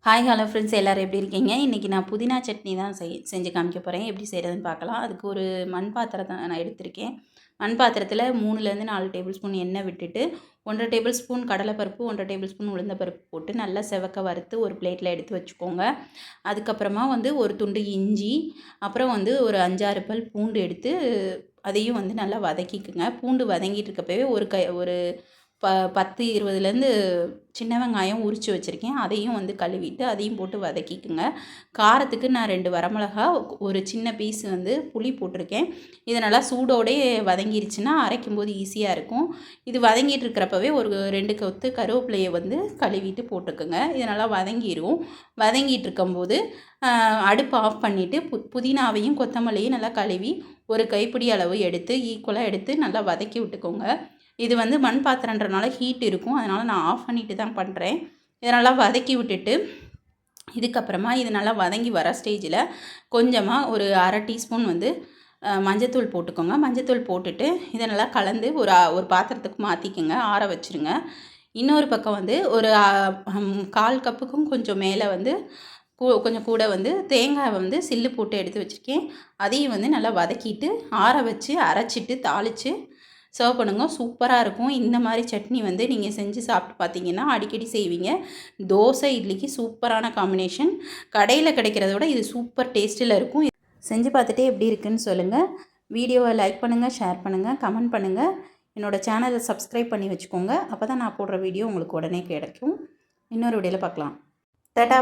Hi hello friends, எல்லோரும் எப்படி இருக்கீங்க? இன்றைக்கி நான் புதினா சட்னி தான் செஞ்சு காமிக்க போகிறேன். எப்படி செய்கிறதுன்னு பார்க்கலாம். அதுக்கு ஒரு மண் பாத்திரத்தை நான் எடுத்திருக்கேன். மண் பாத்திரத்தில் 3லேருந்து 4 டேபிள் ஸ்பூன் எண்ணெய் விட்டுட்டு 1 1/2 டேபிள் ஸ்பூன் கடலைப்பருப்பு, 1 1/2 டேபிள் ஸ்பூன் உளுந்தப்பருப்பு போட்டு நல்லா செவக்க வறுத்து ஒரு பிளேட்டில் எடுத்து வச்சுக்கோங்க. அதுக்கப்புறமா ஒரு துண்டு இஞ்சி, அப்புறம் ஒரு 5 6 பல் பூண்டு எடுத்து அதையும் நல்லா வதக்கிக்குங்க. பூண்டு வதங்கிட்டு இருக்கப்பவே ஒரு 10 20லேருந்து சின்ன வெங்காயம் உரித்து வச்சுருக்கேன். அதையும் கழுவிட்டு அதையும் போட்டு வதக்கிக்குங்க. காரத்துக்கு நான் 2 வரமிளகா, ஒரு சின்ன பீஸ் புளி போட்டிருக்கேன். இது நல்லா சூடோடே வதங்கிருச்சுன்னா அரைக்கும்போது ஈஸியாக இருக்கும். இது வதங்கிட்டு இருக்கிறப்பவே ஒரு 2 கொத்து கருவேப்பிலையை கழுவிட்டு போட்டுக்குங்க. இது நல்லா வதங்கிடும். வதங்கிட்டு இருக்கும்போது அடுப்பு ஆஃப் பண்ணிவிட்டு புதினாவையும் கொத்தமல்லியும் நல்லா கழுவி ஒரு கைப்பிடி அளவு எடுத்து ஈக்குவலாக எடுத்து நல்லா வதக்கி விட்டுக்கோங்க. இது மண் பாத்திரன்றனால ஹீட் இருக்கும். அதனால் நான் ஆஃப் பண்ணிவிட்டு தான் பண்ணுறேன். இதை நல்லா வதக்கி விட்டுட்டு இதுக்கப்புறமா இது நல்லா வதங்கி வர ஸ்டேஜில் கொஞ்சமாக ஒரு 1/2 டீஸ்பூன் மஞ்சத்தூள் போட்டுக்கோங்க. மஞ்சத்தூள் போட்டுட்டு இதை நல்லா கலந்து ஒரு பாத்திரத்துக்கு மாற்றிக்கோங்க. ஆற வச்சுருங்க. இன்னொரு பக்கம் ஒரு 1/4 கப்புக்கும் கொஞ்சம் மேலே கொஞ்சம் கூட தேங்காய் சில்லு போட்டு எடுத்து வச்சுருக்கேன். அதையும் நல்லா வதக்கிட்டு ஆற வச்சு அரைச்சிட்டு தாளித்து சர்வ் பண்ணுங்க. சூப்பராக இருக்கும். இந்த மாதிரி சட்னி நீங்கள் செஞ்சு சாப்பிட்டு பார்த்தீங்கன்னா அடிக்கடி செய்வீங்க. தோசை இட்லிக்கு சூப்பரான காம்பினேஷன். கடையில் கிடைக்கிறத விட இது சூப்பர் டேஸ்ட்டில் இருக்கும். செஞ்சு பார்த்துட்டு எப்படி இருக்குன்னு சொல்லுங்கள். வீடியோவை லைக் பண்ணுங்கள், ஷேர் பண்ணுங்கள், கமெண்ட் பண்ணுங்கள். என்னோடய சேனலை சப்ஸ்கிரைப் பண்ணி வச்சுக்கோங்க. அப்போ தான் நான் போடுற வீடியோ உங்களுக்கு உடனே கிடைக்கும். இன்னொரு வீடியோவில் பார்க்கலாம். டாடா.